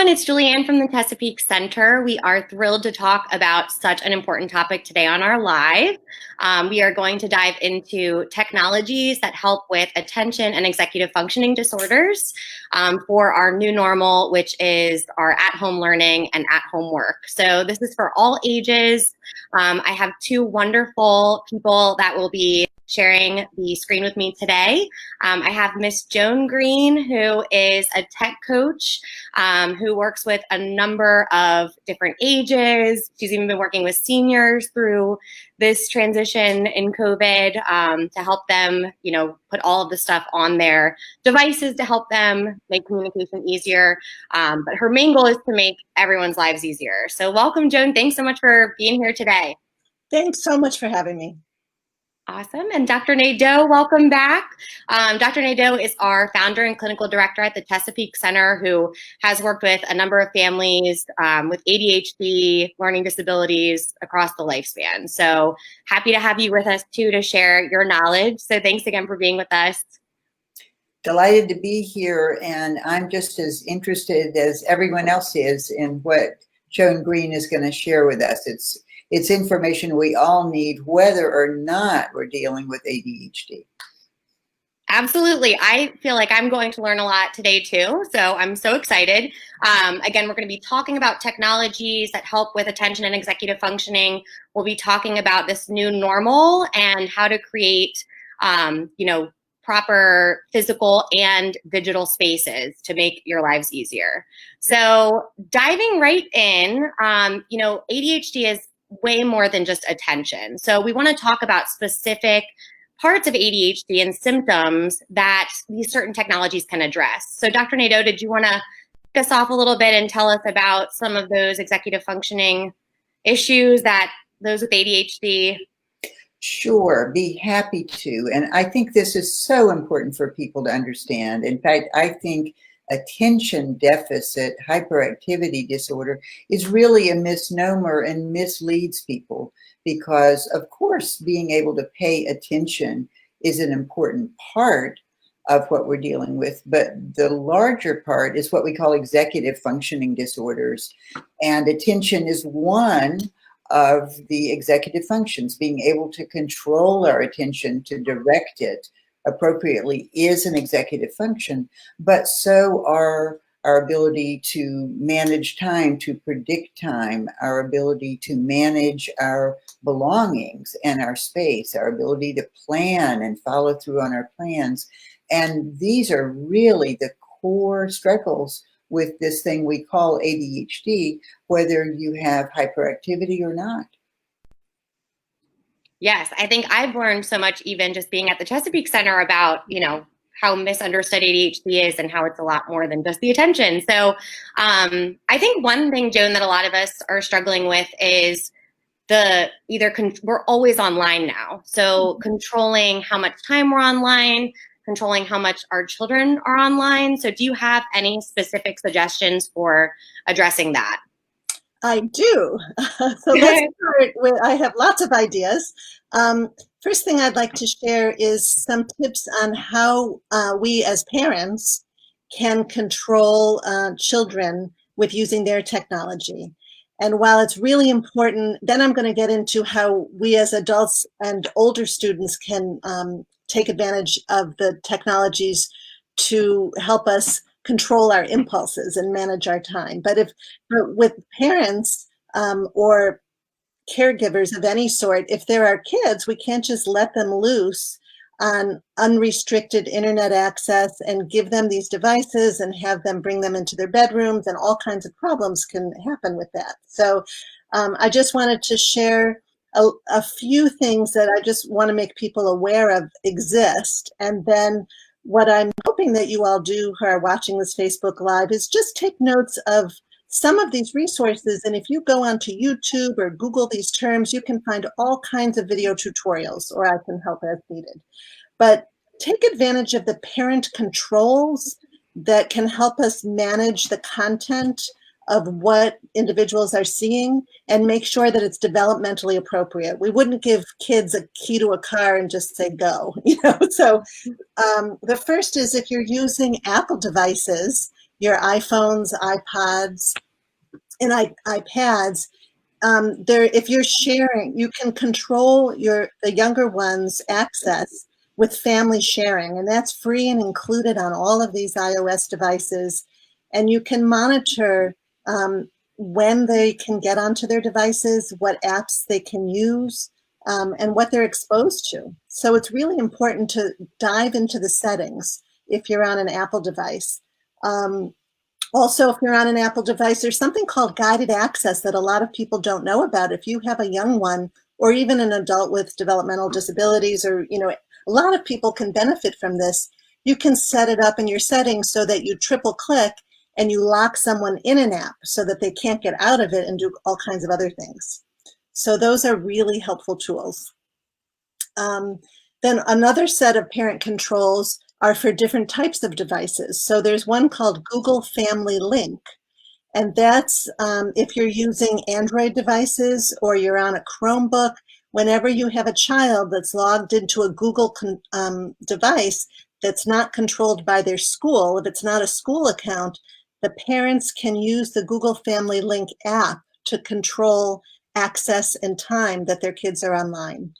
everyone, it's Julianne from the Chesapeake Center. We are thrilled to talk about such an important topic today on our live. We are going to dive into technologies that help with attention and executive functioning disorders for our new normal, which is our at-home learning and at-home work. So this is for all ages. I have two wonderful people that will be sharing the screen with me today. I have Miss Joan Green, who is a tech coach who works with a number of different ages. She's even been working with seniors through this transition in COVID to help them, put all of the stuff on their devices to help them make communication easier. But her main goal is to make everyone's lives easier. So welcome, Joan. Thanks so much for being here today. Thanks so much for having me. Awesome. And Dr. Nadeau, welcome back. Dr. Nadeau is our founder and clinical director at the Chesapeake Center, who has worked with a number of families with ADHD, learning disabilities across the lifespan. So happy to have you with us too to share your knowledge. So thanks again for being with us. Delighted to be here, and I'm just as interested as everyone else is in what Joan Green is going to share with us. It's information we all need, whether or not we're dealing with ADHD. Absolutely. I feel like I'm going to learn a lot today too, so I'm so excited. Again, we're going to be talking about technologies that help with attention and executive functioning. We'll be talking about this new normal and how to create, proper physical and digital spaces to make your lives easier. So diving right in, ADHD is way more than just attention. So we want to talk about specific parts of ADHD and symptoms that these certain technologies can address. So Dr. Nadeau, did you want to kick us off a little bit and tell us about some of those executive functioning issues that those with ADHD? Sure, be happy to. And I think this is so important for people to understand. In fact, I think attention deficit hyperactivity disorder is really a misnomer and misleads people because, of course, being able to pay attention is an important part of what we're dealing with. But the larger part is what we call executive functioning disorders. And attention is one of the executive functions. Being able to control our attention, to direct it appropriately is an executive function, but so are our ability to manage time, to predict time, our ability to manage our belongings and our space, our ability to plan and follow through on our plans. And these are really the core struggles with this thing we call ADHD, whether you have hyperactivity or not. Yes, I think I've learned so much even just being at the Chesapeake Center about, how misunderstood ADHD is and how it's a lot more than just the attention. So I think one thing, Joan, that a lot of us are struggling with is we're always online now. So controlling how much time we're online, controlling how much our children are online. So do you have any specific suggestions for addressing that? I do. So let's start with, I have lots of ideas. First thing I'd like to share is some tips on how we as parents can control children with using their technology. And while it's really important, then I'm going to get into how we as adults and older students can take advantage of the technologies to help us control our impulses and manage our time. But with parents or caregivers of any sort, if there are kids, we can't just let them loose on unrestricted internet access and give them these devices and have them bring them into their bedrooms, and all kinds of problems can happen with that. So I just wanted to share a few things that I just want to make people aware of exist. And then what I'm hoping that you all do who are watching this Facebook Live is just take notes of some of these resources. And if you go onto YouTube or Google these terms, you can find all kinds of video tutorials, or I can help as needed. But take advantage of the parent controls that can help us manage the content of what individuals are seeing and make sure that it's developmentally appropriate. We wouldn't give kids a key to a car and just say go, So the first is, if you're using Apple devices, your iPhones, iPods, and iPads, if you're sharing, you can control the younger ones' access with family sharing, and that's free and included on all of these iOS devices. And you can monitor when they can get onto their devices, what apps they can use, and what they're exposed to. So it's really important to dive into the settings if you're on an Apple device. Also, if you're on an Apple device, there's something called guided access that a lot of people don't know about. If you have a young one, or even an adult with developmental disabilities, or, you know, a lot of people can benefit from this. You can set it up in your settings so that you triple click and you lock someone in an app so that they can't get out of it and do all kinds of other things. So those are really helpful tools. Then another set of parent controls are for different types of devices. So there's one called Google Family Link, and that's if you're using Android devices or you're on a Chromebook, whenever you have a child that's logged into a Google device that's not controlled by their school, if it's not a school account, the parents can use the Google Family Link app to control access and time that their kids are online.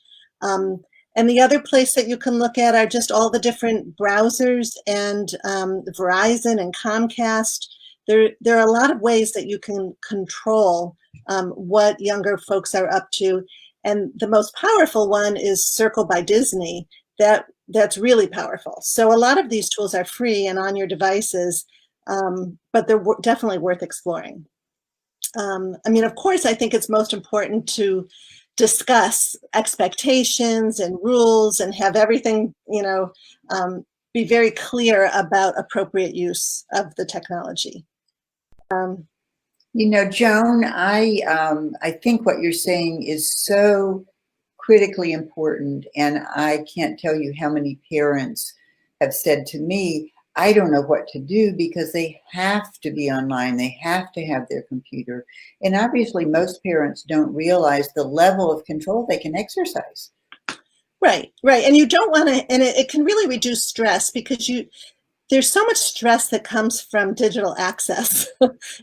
And the other place that you can look at are just all the different browsers and Verizon and Comcast. There are a lot of ways that you can control what younger folks are up to. And the most powerful one is Circle by Disney. That's really powerful. So a lot of these tools are free and on your devices, but they're definitely worth exploring. I mean, of course, I think it's most important to discuss expectations and rules and have everything, you know, be very clear about appropriate use of the technology. You know, Joan, I think what you're saying is so critically important, and I can't tell you how many parents have said to me, I don't know what to do because they have to be online. They have to have their computer. And obviously most parents don't realize the level of control they can exercise. Right. And you don't want to, and it can really reduce stress because there's so much stress that comes from digital access.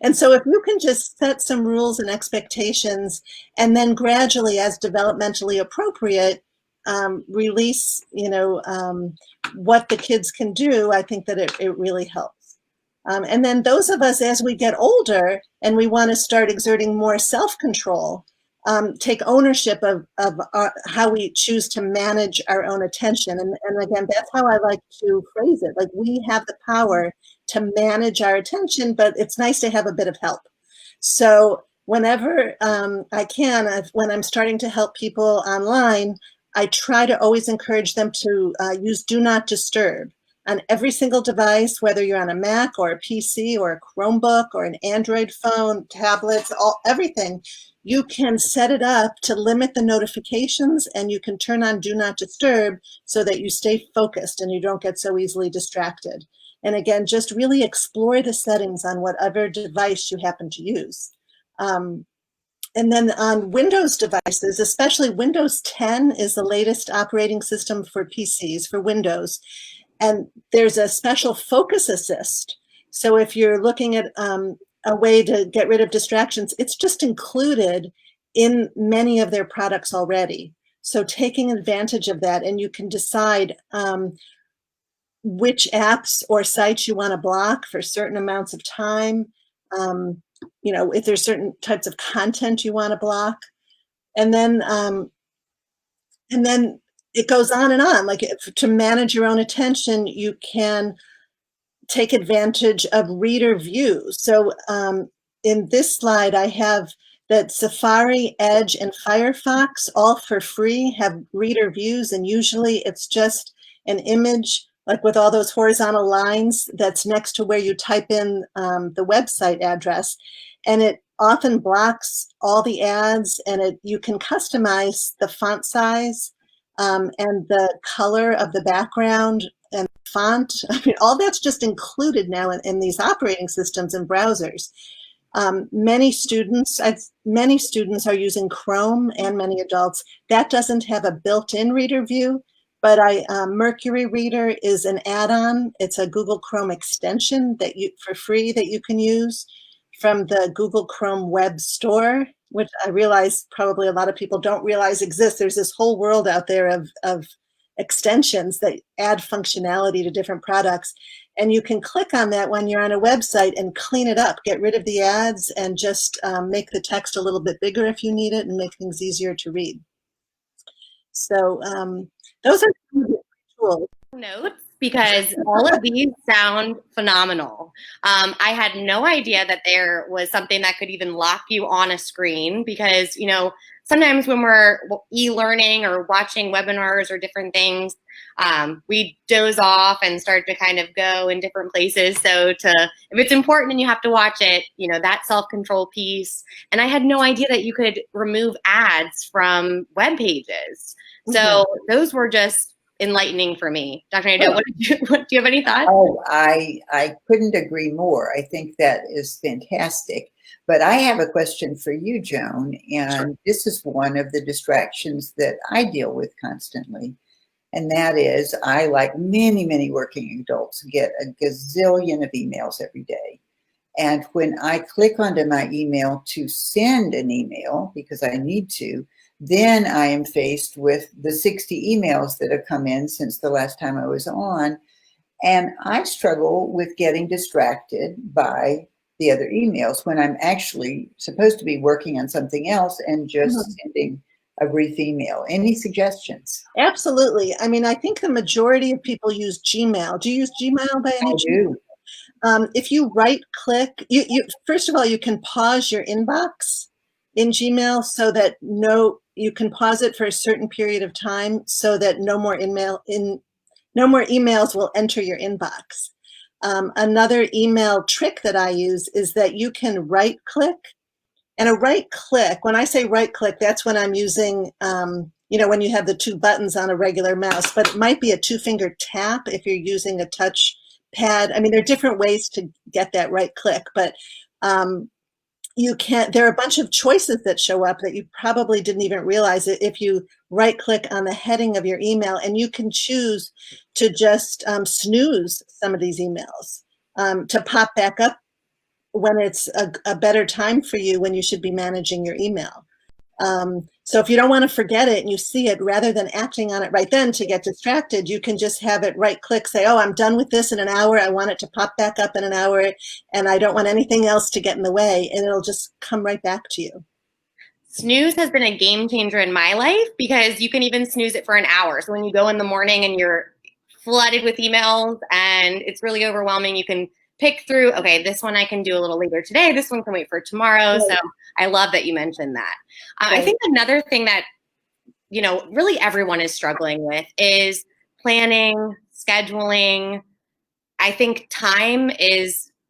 And so if you can just set some rules and expectations and then gradually, as developmentally appropriate, release, you know, what the kids can do, I think that it really helps. And then those of us, as we get older and we want to start exerting more self-control, take ownership of how we choose to manage our own attention. And again, that's how I like to phrase it. Like, we have the power to manage our attention, but it's nice to have a bit of help. So whenever I can, when I'm starting to help people online, I try to always encourage them to use Do Not Disturb on every single device, whether you're on a Mac or a PC or a Chromebook or an Android phone, tablets, everything. You can set it up to limit the notifications, and you can turn on Do Not Disturb so that you stay focused and you don't get so easily distracted. And again, just really explore the settings on whatever device you happen to use. And then on Windows devices, especially Windows 10 is the latest operating system for PCs, for Windows. And there's a special focus assist. So if you're looking at a way to get rid of distractions, it's just included in many of their products already. So taking advantage of that, and you can decide which apps or sites you want to block for certain amounts of time. You know, if there's certain types of content you want to block, and then it goes on and on. Like, to manage your own attention, you can take advantage of reader views. So in this slide, I have that Safari, Edge, and Firefox, all for free, have reader views, and usually it's just an image, like with all those horizontal lines, that's next to where you type in the website address, and it often blocks all the ads, and you can customize the font size and the color of the background and font. I mean, all that's just included now in these operating systems and browsers. Many students are using Chrome, and many adults. That doesn't have a built-in reader view. but Mercury Reader is an add-on. It's a Google Chrome extension that for free that you can use from the Google Chrome web store, which I realize probably a lot of people don't realize exists. There's this whole world out there of extensions that add functionality to different products. And you can click on that when you're on a website and clean it up, get rid of the ads, and just make the text a little bit bigger if you need it and make things easier to read. So those are some of the tools. Notes, because all of these sound phenomenal. I had no idea that there was something that could even lock you on a screen, because, you know, sometimes when we're e-learning or watching webinars or different things, we doze off and start to kind of go in different places. So if it's important and you have to watch it, you know, that self-control piece. And I had no idea that you could remove ads from web pages. So those were just enlightening for me. Dr. Nadeau, do you have any thoughts? Oh, I couldn't agree more. I think that is fantastic. But I have a question for you, Joan, and sure. This is one of the distractions that I deal with constantly. And that is, I, like many, many working adults, get a gazillion of emails every day. And when I click onto my email to send an email, because I need to, then I am faced with the 60 emails that have come in since the last time I was on. And I struggle with getting distracted by the other emails when I'm actually supposed to be working on something else and just sending a brief email. Any suggestions? Absolutely. I mean, I think the majority of people use Gmail. Do you use Gmail by any chance? I do. If you right click, you first of all, you can pause your inbox in Gmail so that you can pause it for a certain period of time so that no more emails will enter your inbox. Another email trick that I use is that you can right click. And a right click, when I say right click, that's when I'm using, you know, when you have the two buttons on a regular mouse, but it might be a 2-finger tap if you're using a touch pad. I mean, there are different ways to get that right click, but there are a bunch of choices that show up that you probably didn't even realize it if you right click on the heading of your email, and you can choose to just snooze some of these emails to pop back up when it's a better time for you, when you should be managing your email. So if you don't want to forget it and you see it, rather than acting on it right then to get distracted, you can just have it right click, say, oh, I'm done with this in an hour. I want it to pop back up in an hour, and I don't want anything else to get in the way, and it'll just come right back to you. Snooze has been a game changer in my life, because you can even snooze it for an hour. So when you go in the morning and you're flooded with emails and it's really overwhelming, you can pick through, okay, this one I can do a little later today. This one can wait for tomorrow. Right. So I love that you mentioned that. Right. I think another thing that, you know, really everyone is struggling with is planning, scheduling. I think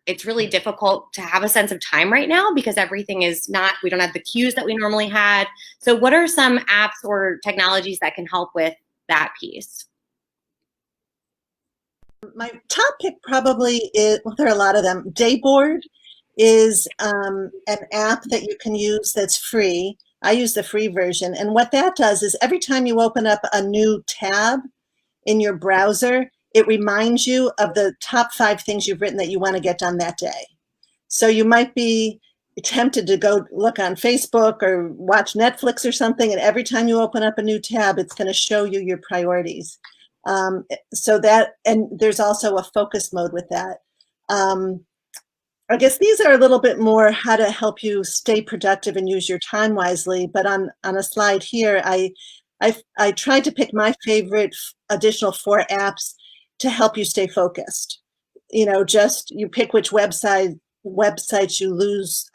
it's really difficult to have a sense of time right now, because everything is we don't have the cues that we normally had. So what are some apps or technologies that can help with that piece? My top pick probably is, well, there are a lot of them. DayBoard is an app that you can use that's free. I use the free version. And what that does is every time you open up a new tab in your browser, it reminds you of the top 5 things you've written that you want to get done that day. So you might be tempted to go look on Facebook or watch Netflix or something, and every time you open up a new tab, it's going to show you your priorities. So that, and there's also a focus mode with that. I guess these are a little bit more how to help you stay productive and use your time wisely. But on a slide here, I tried to pick my favorite additional 4 apps to help you stay focused. You know, just you pick which websites you lose,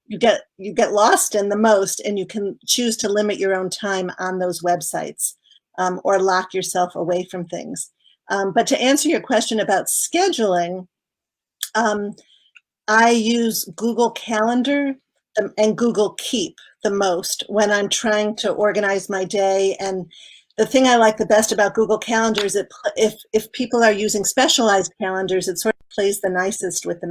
you get lost in the most, and you can choose to limit your own time on those websites. Or lock yourself away from things. But to answer your question about scheduling, I use Google Calendar and Google Keep the most when I'm trying to organize my day. And the thing I like the best about Google Calendar is if people are using specialized calendars, it sort of plays the nicest with the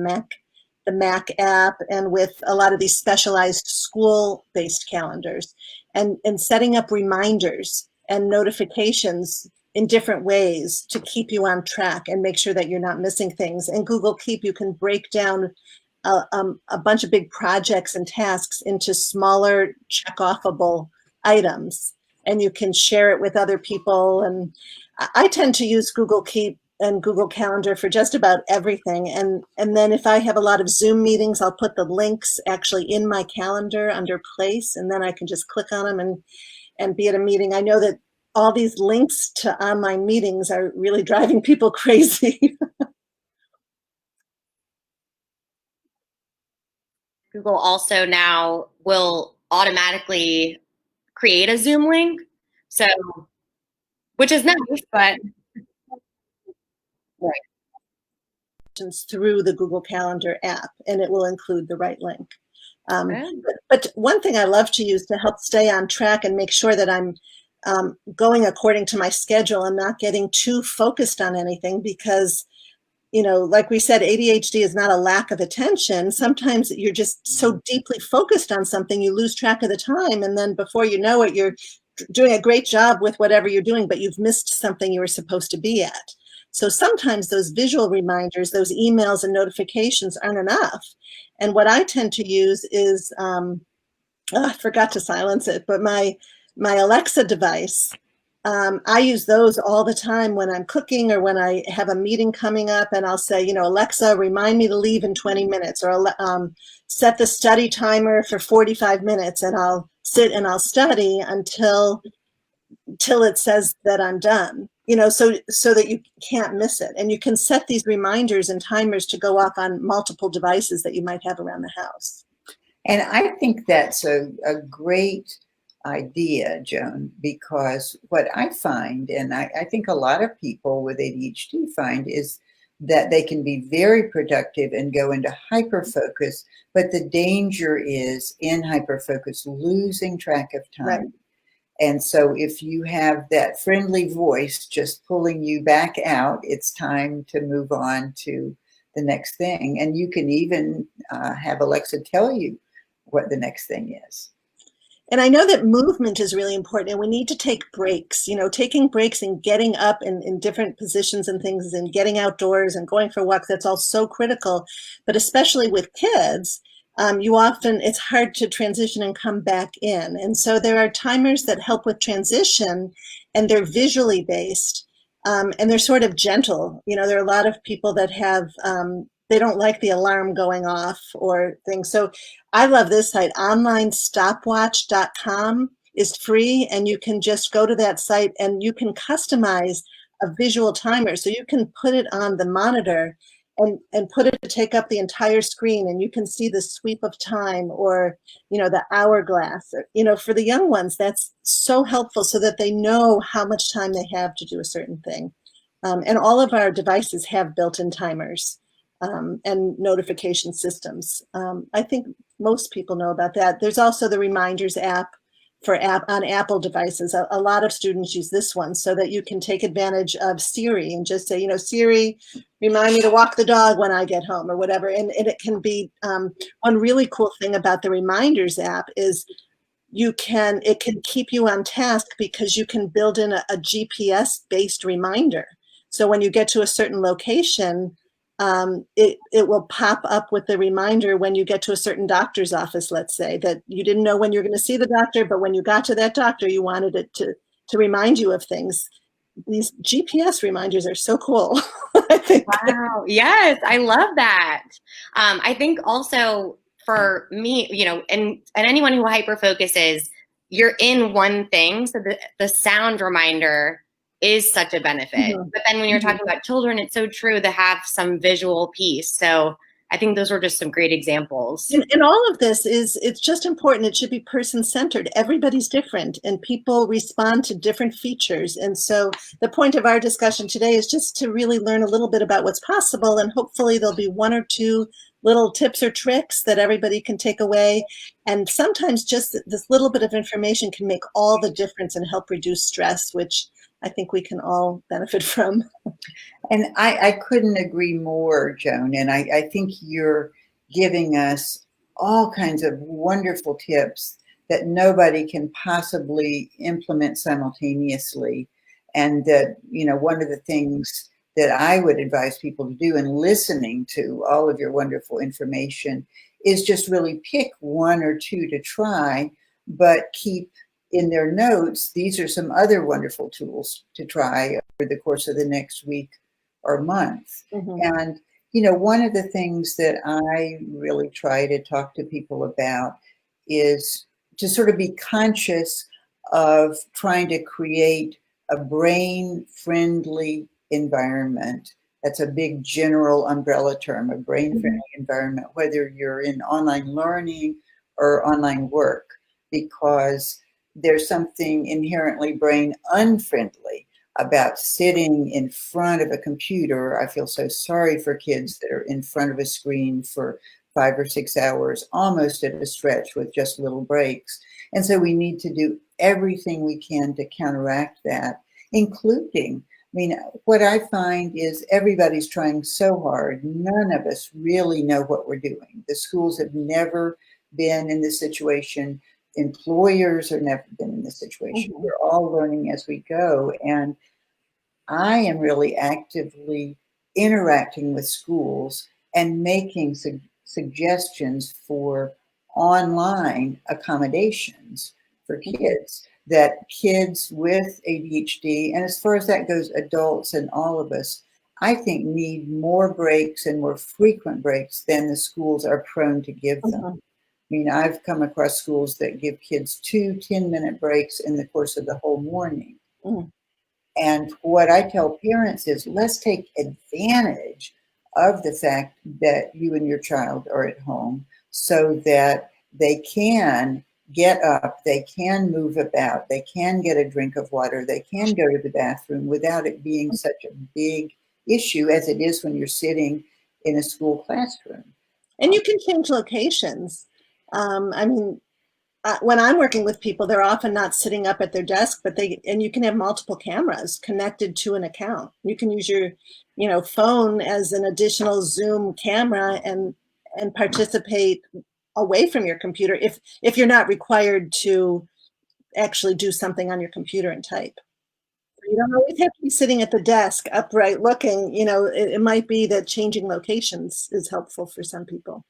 Mac app and with a lot of these specialized school-based calendars, and setting up reminders and notifications in different ways to keep you on track and make sure that you're not missing things. And Google Keep, you can break down a bunch of big projects and tasks into smaller check-offable items, and you can share it with other people. And I tend to use Google Keep and Google Calendar for just about everything. And then if I have a lot of Zoom meetings, I'll put the links actually in my calendar under place, and then I can just click on them and be at a meeting. I know that all these links to online meetings are really driving people crazy. Google also now will automatically create a Zoom link, so which is nice, but right. Through the Google Calendar app, and it will include the right link. But one thing I love to use to help stay on track and make sure that I'm going according to my schedule and not getting too focused on anything, because, you know, like we said, ADHD is not a lack of attention. Sometimes you're just so deeply focused on something, you lose track of the time. And then before you know it, you're doing a great job with whatever you're doing, but you've missed something you were supposed to be at. So sometimes those visual reminders, those emails and notifications aren't enough. And what I tend to use is, I forgot to silence it, but my Alexa device, I use those all the time when I'm cooking or when I have a meeting coming up, and I'll say, you know, Alexa, remind me to leave in 20 minutes, or set the study timer for 45 minutes, and I'll sit and I'll study until it says that I'm done, you know, so that you can't miss it. And you can set these reminders and timers to go off on multiple devices that you might have around the house. And I think that's a great idea, Joan, because what I find, and I think a lot of people with ADHD find, is that they can be very productive and go into hyperfocus, but the danger is in hyperfocus losing track of time. Right. And so if you have that friendly voice just pulling you back out, it's time to move on to the next thing. And you can even have Alexa tell you what the next thing is. And I know that movement is really important, and we need to take breaks, you know, taking breaks and getting up in different positions and things, and getting outdoors and going for walks. That's all so critical. But especially with kids, it's hard to transition and come back in. And so there are timers that help with transition, and they're visually based, and they're sort of gentle. You know, there are a lot of people that have, they don't like the alarm going off or things. So I love this site. OnlineStopwatch.com is free, and you can just go to that site and you can customize a visual timer. So you can put it on the monitor and put it to take up the entire screen, and you can see the sweep of time, or, you know, the hourglass. You know, for the young ones, that's so helpful, so that they know how much time they have to do a certain thing. And all of our devices have built-in timers and notification systems. I think most people know about that. There's also the Reminders app on Apple devices. A lot of students use this one, so that you can take advantage of Siri and just say, you know, Siri, remind me to walk the dog when I get home, or whatever. And it can be, one really cool thing about the Reminders app is it can keep you on task, because you can build in a GPS based reminder. So when you get to a certain location, it will pop up with the reminder when you get to a certain doctor's office, let's say, that you didn't know when you're going to see the doctor, but when you got to that doctor, you wanted it to remind you of things. These GPS reminders are so cool. I think. Wow. Yes, I love that. I think also for me, you know, and anyone who hyperfocuses, you're in one thing. So the sound reminder is such a benefit. Mm-hmm. But then when you're talking about children, it's so true to have some visual piece. So I think those were just some great examples. And all of this it's just important. It should be person-centered. Everybody's different, and people respond to different features. And so the point of our discussion today is just to really learn a little bit about what's possible, and hopefully there'll be one or two little tips or tricks that everybody can take away. And sometimes just this little bit of information can make all the difference and help reduce stress, which I think we can all benefit from. And I couldn't agree more, Joan. And I think you're giving us all kinds of wonderful tips that nobody can possibly implement simultaneously. And that, one of the things that I would advise people to do in listening to all of your wonderful information is just really pick one or two to try, but keep in their notes, these are some other wonderful tools to try over the course of the next week or month. And, one of the things that I really try to talk to people about is to sort of be conscious of trying to create a brain-friendly environment. That's a big general umbrella term, a brain-friendly environment, whether you're in online learning or online work, because there's something inherently brain unfriendly about sitting in front of a computer. I feel so sorry for kids that are in front of a screen for 5 or 6 hours, almost at a stretch with just little breaks. And so we need to do everything we can to counteract that, including, what I find is everybody's trying so hard. None of us really know what we're doing. The schools have never been in this situation. Employers have never been in this situation. We're all learning as we go. And I am really actively interacting with schools and making suggestions for online accommodations for kids, that kids with ADHD, and as far as that goes, adults and all of us, I think need more breaks and more frequent breaks than the schools are prone to give them. I've come across schools that give kids 2 10-minute breaks in the course of the whole morning. And what I tell parents is, let's take advantage of the fact that you and your child are at home so that they can get up, they can move about, they can get a drink of water, they can go to the bathroom without it being such a big issue as it is when you're sitting in a school classroom. And you can change locations. When I'm working with people, they're often not sitting up at their desk, and you can have multiple cameras connected to an account. You can use your, phone as an additional Zoom camera and participate away from your computer if you're not required to actually do something on your computer and type. You don't always have to be sitting at the desk upright looking. It might be that changing locations is helpful for some people.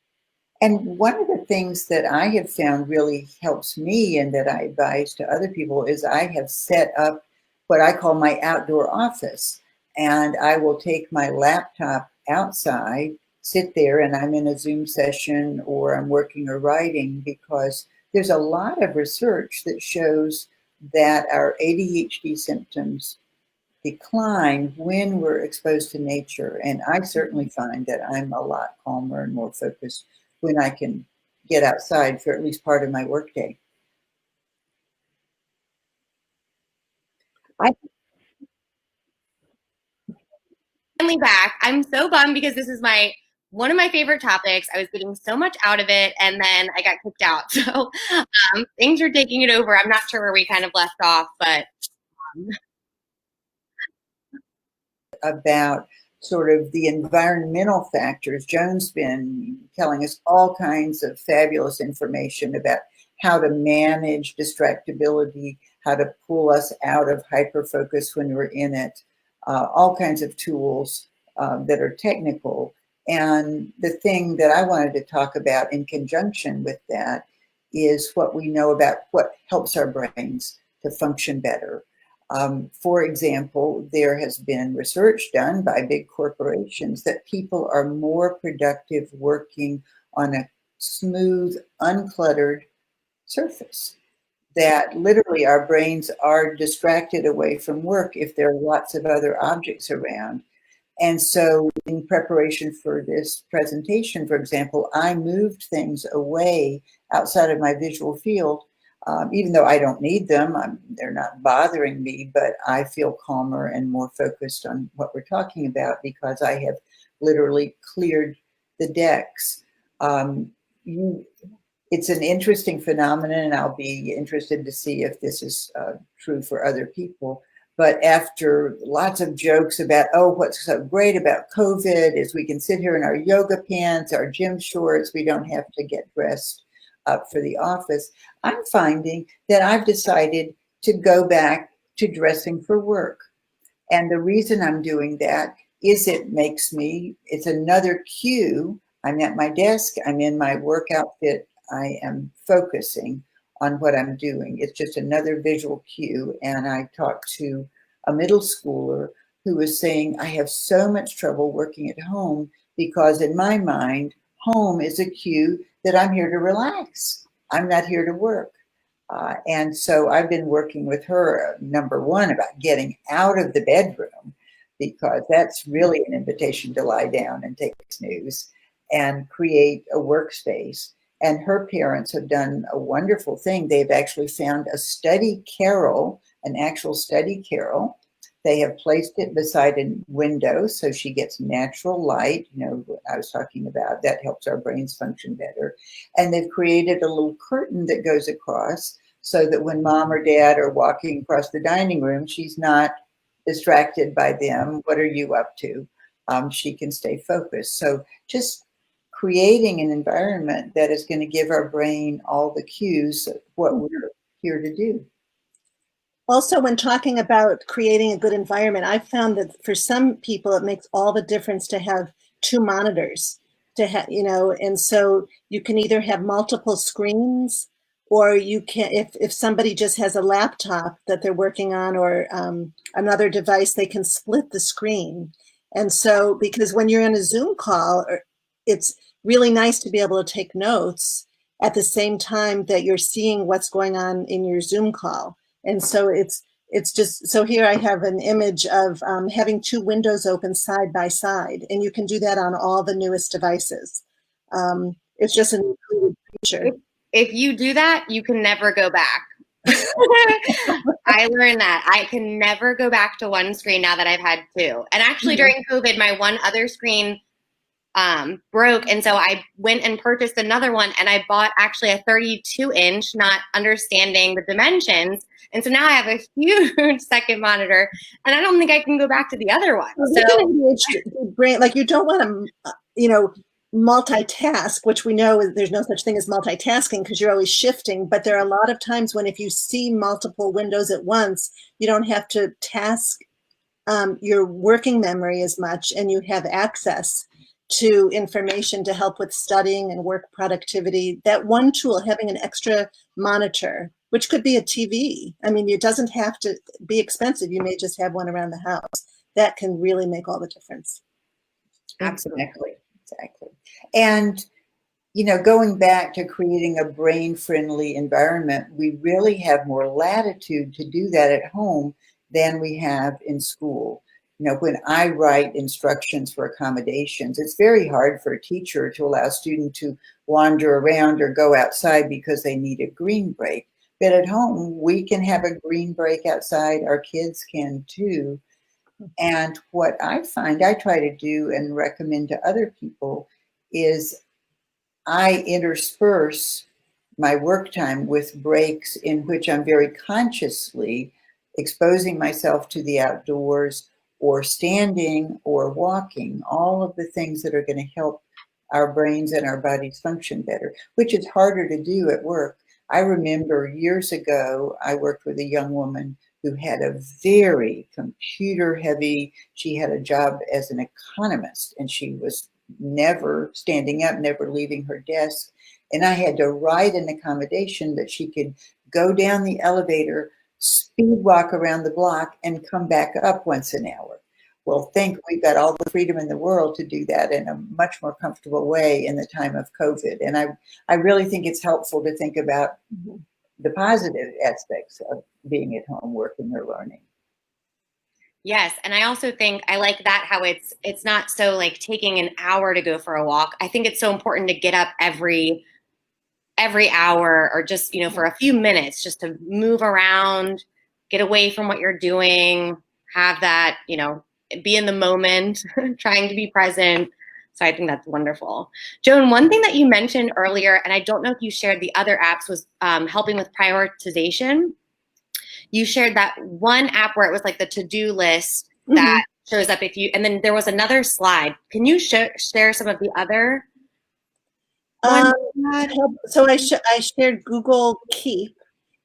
And one of the things that I have found really helps me and that I advise to other people is I have set up what I call my outdoor office. And I will take my laptop outside, sit there, and I'm in a Zoom session or I'm working or writing, because there's a lot of research that shows that our ADHD symptoms decline when we're exposed to nature. And I certainly find that I'm a lot calmer and more focused when I can get outside for at least part of my workday. Finally back. I'm so bummed because this is one of my favorite topics. I was getting so much out of it, and then I got kicked out. So things are taking it over. I'm not sure where we kind of left off, but about sort of the environmental factors. Joan's been telling us all kinds of fabulous information about how to manage distractibility, how to pull us out of hyperfocus when we're in it, all kinds of tools that are technical. And the thing that I wanted to talk about in conjunction with that is what we know about what helps our brains to function better. For example, there has been research done by big corporations that people are more productive working on a smooth, uncluttered surface. That literally our brains are distracted away from work if there are lots of other objects around. And so in preparation for this presentation, for example, I moved things away outside of my visual field. Even though I don't need them, they're not bothering me, but I feel calmer and more focused on what we're talking about because I have literally cleared the decks. It's an interesting phenomenon, and I'll be interested to see if this is true for other people. But after lots of jokes about, oh, what's so great about COVID is we can sit here in our yoga pants, our gym shorts, we don't have to get dressed up for the office, I'm finding that I've decided to go back to dressing for work. And the reason I'm doing that is it's another cue. I'm at my desk, I'm in my work outfit, I am focusing on what I'm doing. It's just another visual cue. And I talked to a middle schooler who was saying, I have so much trouble working at home because in my mind, home is a cue that I'm here to relax. I'm not here to work. And so I've been working with her, number one, about getting out of the bedroom, because that's really an invitation to lie down and take a snooze, and create a workspace. And her parents have done a wonderful thing. They've actually found a study carrel, an actual study carrel. They have placed it beside a window so she gets natural light. You know, what I was talking about, that helps our brains function better. And they've created a little curtain that goes across so that when mom or dad are walking across the dining room, she's not distracted by them. What are you up to? She can stay focused. So just creating an environment that is going to give our brain all the cues of what we're here to do. Also, when talking about creating a good environment, I've found that for some people, it makes all the difference to have two monitors to have, you know, and so you can either have multiple screens, or you can, if somebody just has a laptop that they're working on, or another device, they can split the screen. And so, because when you're in a Zoom call, it's really nice to be able to take notes at the same time that you're seeing what's going on in your Zoom call. And so it's just, so here I have an image of having two windows open side by side, and you can do that on all the newest devices. It's just an included feature. If you do that, you can never go back. I learned that I can never go back to one screen now that I've had two. And actually during COVID, my one other screen broke, and so I went and purchased another one, and I bought actually a 32-inch, not understanding the dimensions, and so now I have a huge second monitor, and I don't think I can go back to the other one. So brain, like, you don't want to multitask, which we know there's no such thing as multitasking because you're always shifting, but there are a lot of times when if you see multiple windows at once, you don't have to task your working memory as much, and you have access to information to help with studying and work productivity. That one tool, having an extra monitor, which could be a TV. I mean, it doesn't have to be expensive. You may just have one around the house. That can really make all the difference. Absolutely. Exactly. And, you know, going back to creating a brain-friendly environment, we really have more latitude to do that at home than we have in school. You know, when I write instructions for accommodations, it's very hard for a teacher to allow a student to wander around or go outside because they need a green break. But at home, we can have a green break outside. Our kids can too. And what I find I try to do and recommend to other people is I intersperse my work time with breaks in which I'm very consciously exposing myself to the outdoors, or standing or walking, all of the things that are going to help our brains and our bodies function better, which is harder to do at work. I remember years ago, I worked with a young woman who had a very computer heavy, she had a job as an economist, and she was never standing up, never leaving her desk. And I had to write an accommodation that she could go down the elevator, speed walk around the block, and come back up once an hour. Well, we've got all the freedom in the world to do that in a much more comfortable way in the time of COVID. And I really think it's helpful to think about the positive aspects of being at home, working or learning. Yes, and I also think I like that how it's not so like taking an hour to go for a walk. I think it's so important to get up every hour, or just, you know, for a few minutes, just to move around, get away from what you're doing, have that, you know, be in the moment, trying to be present. So I think that's wonderful. Joan, one thing that you mentioned earlier, and I don't know if you shared the other apps, was helping with prioritization. You shared that one app where it was like the to-do list that shows up if you, and then there was another slide. Can you share some of the other ones? So I shared Google Keep,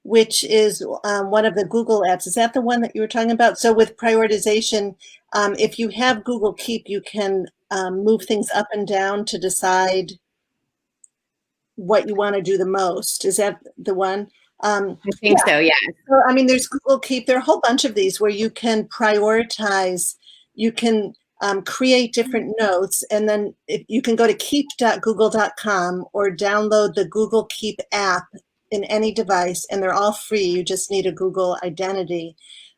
which is one of the Google apps. Is that the one that you were talking about? So with prioritization, if you have Google Keep, you can move things up and down to decide what you want to do the most. Is that the one? I think so, yeah. So, I mean, there's Google Keep. There are a whole bunch of these where you can prioritize. You can create different notes, and then you can go to keep.google.com or download the Google Keep app in any device, and they're all free. You just need a Google identity.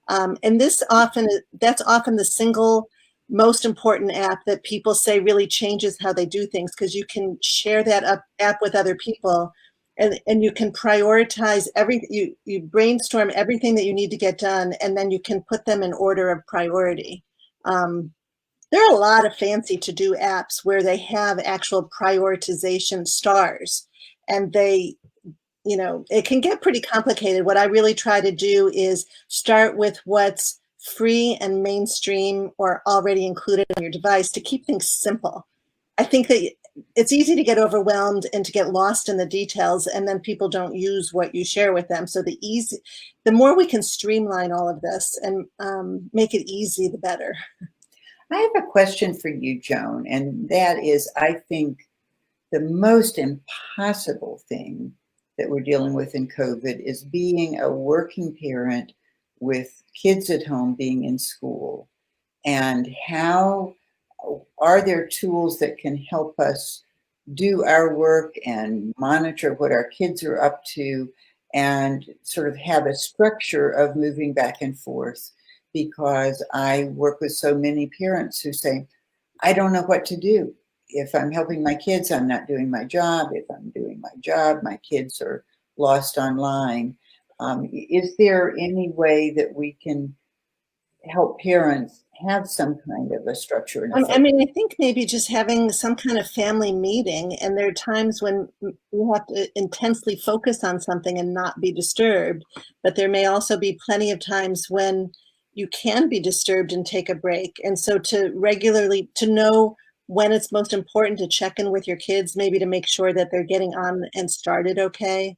And that's often the single most important app that people say really changes how they do things, because you can share that app with other people, and you can prioritize everything. You brainstorm everything that you need to get done, and then you can put them in order of priority. There are a lot of fancy to-do apps where they have actual prioritization stars, and it can get pretty complicated. What I really try to do is start with what's free and mainstream or already included on your device to keep things simple. I think that it's easy to get overwhelmed and to get lost in the details, and then people don't use what you share with them. So the more we can streamline all of this and make it easy, the better. I have a question for you, Joan, and that is, I think the most impossible thing that we're dealing with in COVID is being a working parent with kids at home, being in school. And how are there tools that can help us do our work and monitor what our kids are up to and sort of have a structure of moving back and forth? Because I work with so many parents who say, I don't know what to do. If I'm helping my kids, I'm not doing my job. If I'm doing my job, my kids are lost online. Is there any way that we can help parents have some kind of a structure? I mean, I think maybe just having some kind of family meeting, and there are times when you have to intensely focus on something and not be disturbed, but there may also be plenty of times when you can be disturbed and take a break. And so to know when it's most important to check in with your kids, maybe to make sure that they're getting on and started okay.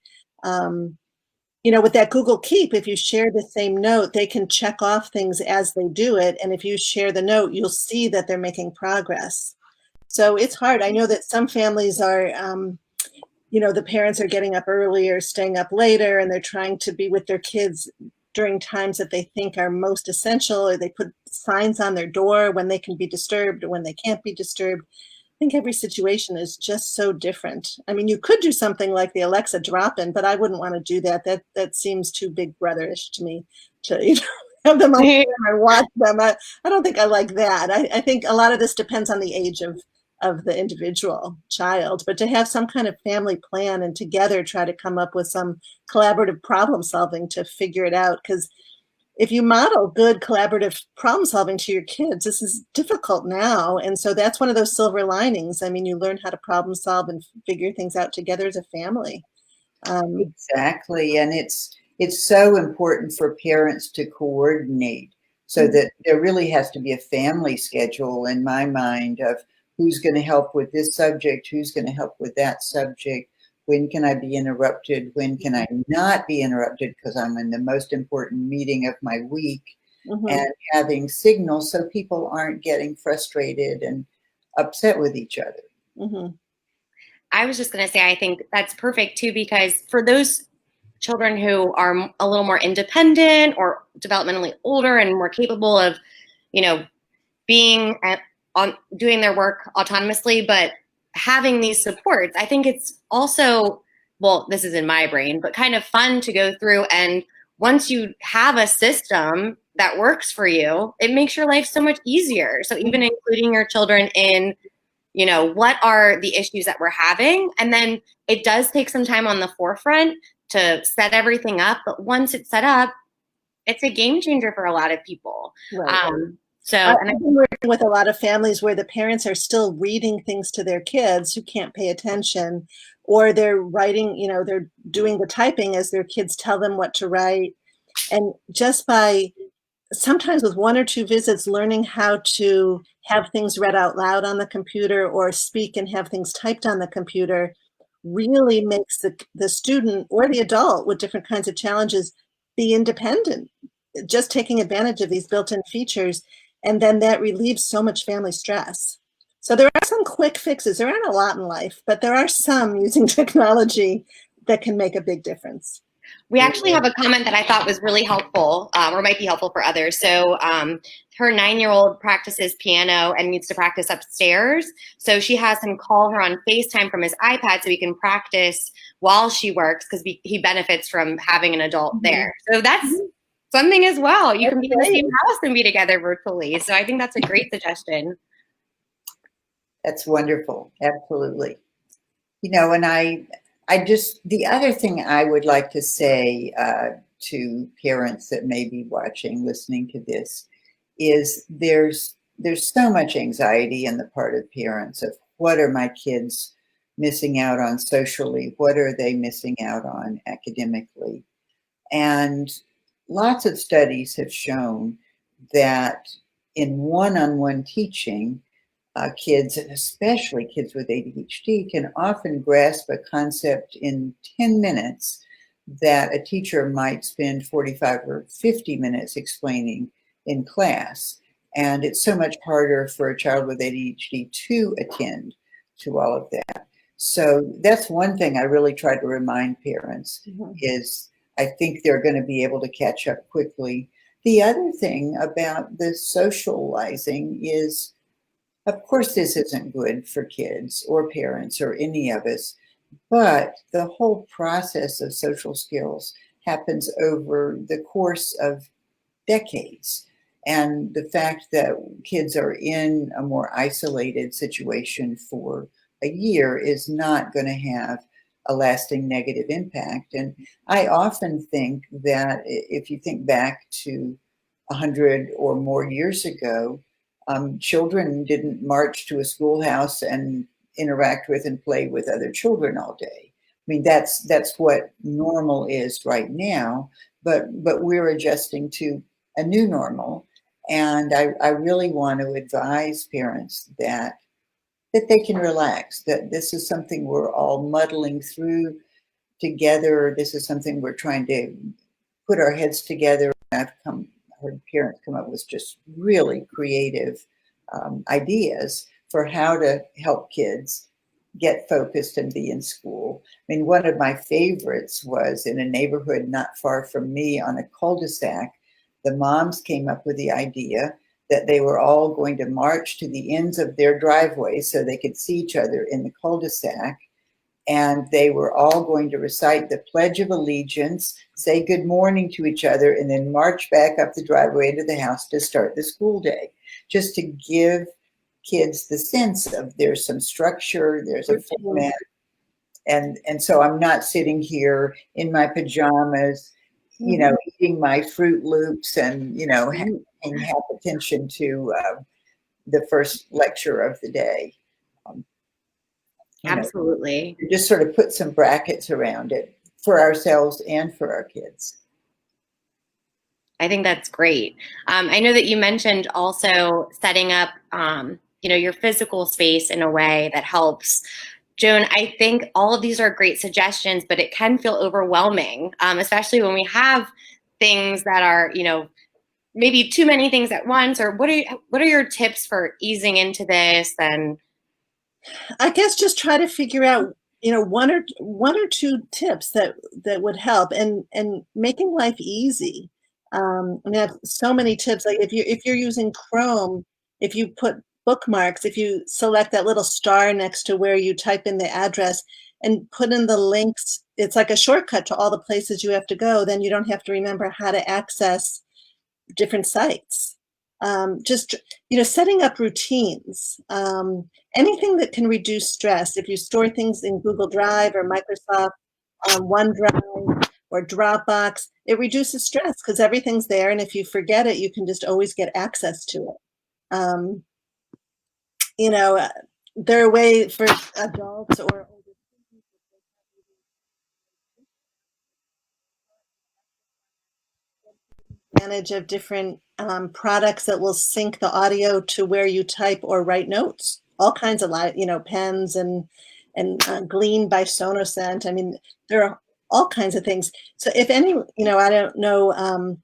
With that Google Keep, if you share the same note, they can check off things as they do it. And if you share the note, you'll see that they're making progress. So it's hard. I know that some families are, the parents are getting up early or staying up later, and they're trying to be with their kids during times that they think are most essential, or they put signs on their door when they can be disturbed or when they can't be disturbed. I think every situation is just so different. I mean, you could do something like the Alexa drop-in, but I wouldn't want to do that. That seems too big brotherish to me to have them on and watch them. I don't think I like that. I think a lot of this depends on the age of the individual child, but to have some kind of family plan and together try to come up with some collaborative problem solving to figure it out. Because if you model good collaborative problem solving to your kids, this is difficult now. And so that's one of those silver linings. I mean, you learn how to problem solve and figure things out together as a family. Exactly. And it's so important for parents to coordinate, so that there really has to be a family schedule in my mind of who's going to help with this subject, who's going to help with that subject, when can I be interrupted, when can I not be interrupted because I'm in the most important meeting of my week, and having signals so people aren't getting frustrated and upset with each other. I was just going to say, I think that's perfect too, because for those children who are a little more independent or developmentally older and more capable of, doing their work autonomously, but having these supports, I think it's also, well, this is in my brain, but kind of fun to go through. And once you have a system that works for you, it makes your life so much easier. So even including your children in, what are the issues that we're having? And then it does take some time on the forefront to set everything up. But once it's set up, it's a game changer for a lot of people. Right. I've been working with a lot of families where the parents are still reading things to their kids who can't pay attention, or they're writing, they're doing the typing as their kids tell them what to write. And just by sometimes with one or two visits, learning how to have things read out loud on the computer or speak and have things typed on the computer, really makes the student or the adult with different kinds of challenges be independent, just taking advantage of these built-in features. And then that relieves so much family stress. So there are some quick fixes. There aren't a lot in life, but there are some using technology that can make a big difference. We actually have a comment that I thought was really helpful, or might be helpful for others. So her 9-year-old practices piano and needs to practice upstairs. So she has him call her on FaceTime from his iPad so he can practice while she works, because he benefits from having an adult there. So that's something as well. You can be in the same house and be together virtually. So I think that's a great suggestion. That's wonderful. Absolutely. You know, and the other thing I would like to say to parents that may be watching, listening to this, is there's so much anxiety on the part of parents of what are my kids missing out on socially? What are they missing out on academically? And lots of studies have shown that in one-on-one teaching, kids, and especially kids with ADHD, can often grasp a concept in 10 minutes that a teacher might spend 45 or 50 minutes explaining in class. And it's so much harder for a child with ADHD to attend to all of that. So that's one thing I really try to remind parents is I think they're going to be able to catch up quickly. The other thing about the socializing is, of course, this isn't good for kids or parents or any of us, but the whole process of social skills happens over the course of decades. And the fact that kids are in a more isolated situation for a year is not going to have a lasting negative impact. And I often think that if you think back to 100 or more years ago, children didn't march to a schoolhouse and interact with and play with other children all day. I mean, that's what normal is right now, but we're adjusting to a new normal. And I really want to advise parents that they can relax, that this is something we're all muddling through together. This is something we're trying to put our heads together. I've heard parents come up with just really creative ideas for how to help kids get focused and be in school. I mean, one of my favorites was in a neighborhood not far from me on a cul-de-sac. The moms came up with the idea that they were all going to march to the ends of their driveways so they could see each other in the cul-de-sac. And they were all going to recite the Pledge of Allegiance, say good morning to each other, and then march back up the driveway to the house to start the school day, just to give kids the sense of there's some structure, there's a format. And so I'm not sitting here in my pajamas, you know, eating my Fruit Loops and, you know, paying half attention to the first lecture of the day. Absolutely. Just sort of put some brackets around it for ourselves and for our kids. I think that's great. I know that you mentioned also setting up, you know, your physical space in a way that helps. Joan, I think all of these are great suggestions, but it can feel overwhelming, especially when we have things that are, you know, maybe too many things at once. Or what are your tips for easing into this? And I guess just try to figure out, you know, one or two tips that would help, and making life easy. I mean, I have so many tips. Like if you're using Chrome, if you put bookmarks, if you select that little star next to where you type in the address and put in the links, it's like a shortcut to all the places you have to go. Then you don't have to remember how to access different sites. Just, you know, setting up routines, anything that can reduce stress. If you store things in Google Drive or Microsoft OneDrive or Dropbox, it reduces stress because everything's there. And if you forget it, you can just always get access to it. You know, there are ways for adults or older advantage of different products that will sync the audio to where you type or write notes. All kinds of, you know, pens and and Glean by Sonoscent. I mean, there are all kinds of things. So if any, I don't know,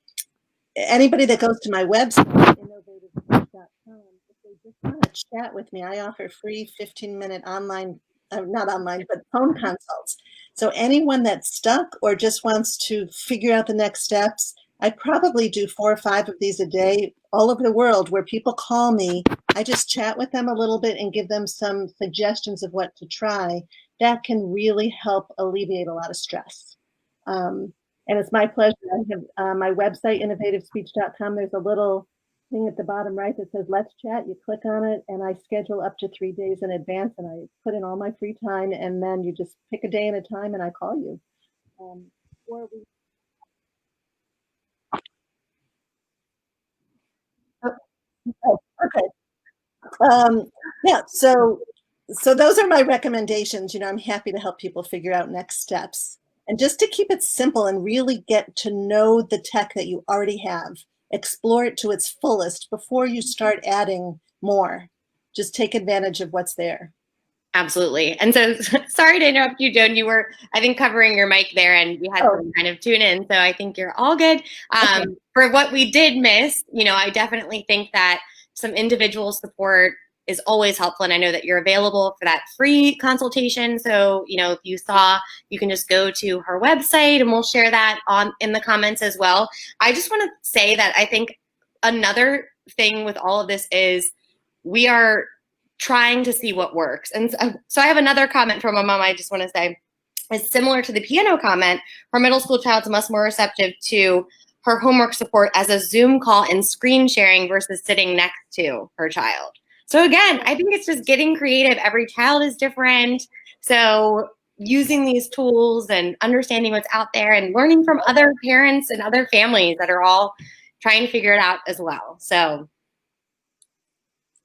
anybody that goes to my website, innovativespeech.com, if they just want to chat with me, I offer free 15-minute online, not online, but phone consults. So anyone that's stuck or just wants to figure out the next steps, I probably do 4 or 5 of these a day all over the world where people call me. I just chat with them a little bit and give them some suggestions of what to try. That can really help alleviate a lot of stress. And it's my pleasure. I have my website, innovativespeech.com. There's a little thing at the bottom right that says, let's chat. You click on it, and I schedule up to 3 days in advance, and I put in all my free time, and then you just pick a day and a time, and I call you. Or we Oh, okay. Yeah, so those are my recommendations. I'm happy to help people figure out next steps. And just to keep it simple and really get to know the tech that you already have, explore it to its fullest before you start adding more. Just take advantage of what's there. Absolutely. And so sorry to interrupt you, Joan. You were, I think, covering your mic there and we had to kind of tune in. So I think you're all good. Okay. For what we did miss, I definitely think that some individual support is always helpful. And I know that you're available for that free consultation. So, if you saw, you can just go to her website and we'll share that in the comments as well. I just want to say that I think another thing with all of this is we are trying to see what works. And so I have another comment from a mom I just want to say is similar to the piano comment. Her middle school child's much more receptive to her homework support as a Zoom call and screen sharing versus sitting next to her child. So again, I think it's just getting creative. Every child is different. So using these tools and understanding what's out there and learning from other parents and other families that are all trying to figure it out as well. So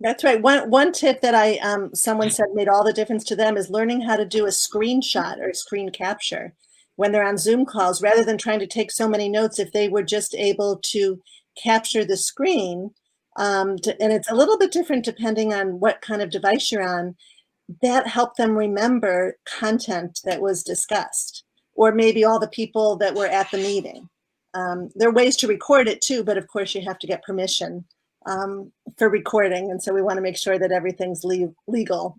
that's right. One tip that someone said made all the difference to them is learning how to do a screenshot or a screen capture when they're on Zoom calls, rather than trying to take so many notes. If they were just able to capture the screen, and it's a little bit different depending on what kind of device you're on, that helped them remember content that was discussed, or maybe all the people that were at the meeting. There are ways to record it too, but of course you have to get permission for recording. And so we want to make sure that everything's legal.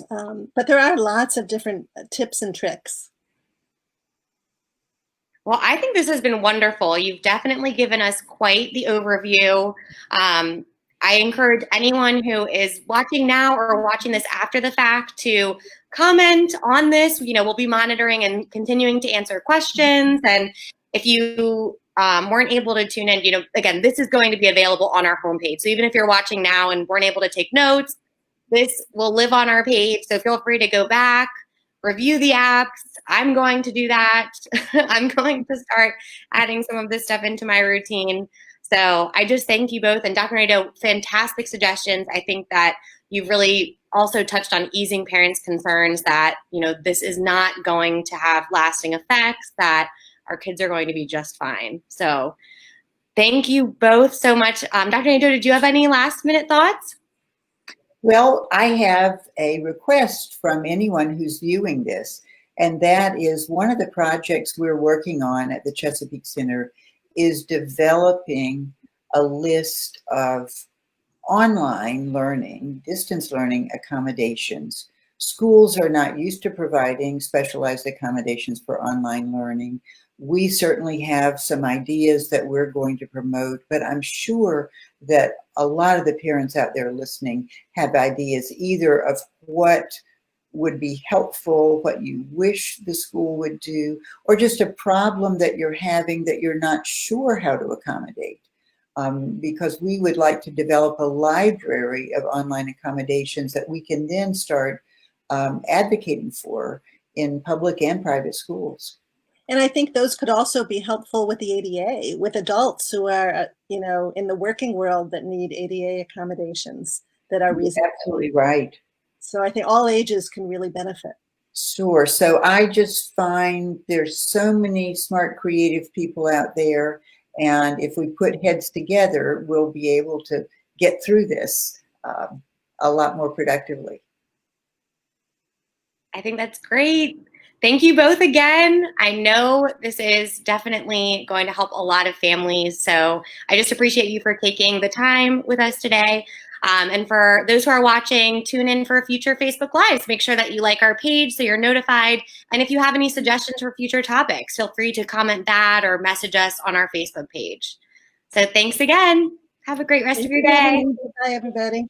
But there are lots of different tips and tricks. Well, I think this has been wonderful. You've definitely given us quite the overview. I encourage anyone who is watching now or watching this after the fact to comment on this. We'll be monitoring and continuing to answer questions. And if you weren't able to tune in, again, this is going to be available on our homepage. So even if you're watching now and weren't able to take notes, this will live on our page. So feel free to go back, review the apps. I'm going to do that. I'm going to start adding some of this stuff into my routine. So I just thank you both. And Dr. Naito, fantastic suggestions. I think that you've really also touched on easing parents' concerns that, this is not going to have lasting effects, that our kids are going to be just fine. So thank you both so much. Dr. Naito, did you have any last minute thoughts? Well, I have a request from anyone who's viewing this, and that is one of the projects we're working on at the Chesapeake Center is developing a list of online learning, distance learning accommodations. Schools are not used to providing specialized accommodations for online learning. We certainly have some ideas that we're going to promote, but I'm sure that a lot of the parents out there listening have ideas either of what would be helpful, what you wish the school would do, or just a problem that you're having that you're not sure how to accommodate. Because we would like to develop a library of online accommodations that we can then start advocating for in public and private schools. And I think those could also be helpful with the ADA, with adults who are, in the working world that need ADA accommodations that are reasonable. Absolutely right. So I think all ages can really benefit. Sure. So I just find there's so many smart, creative people out there. And if we put heads together, we'll be able to get through this a lot more productively. I think that's great. Thank you both again. I know this is definitely going to help a lot of families. So I just appreciate you for taking the time with us today. And for those who are watching, tune in for future Facebook Lives. Make sure that you like our page so you're notified. And if you have any suggestions for future topics, feel free to comment that or message us on our Facebook page. So thanks again. Have a great rest of your day. Bye, everybody.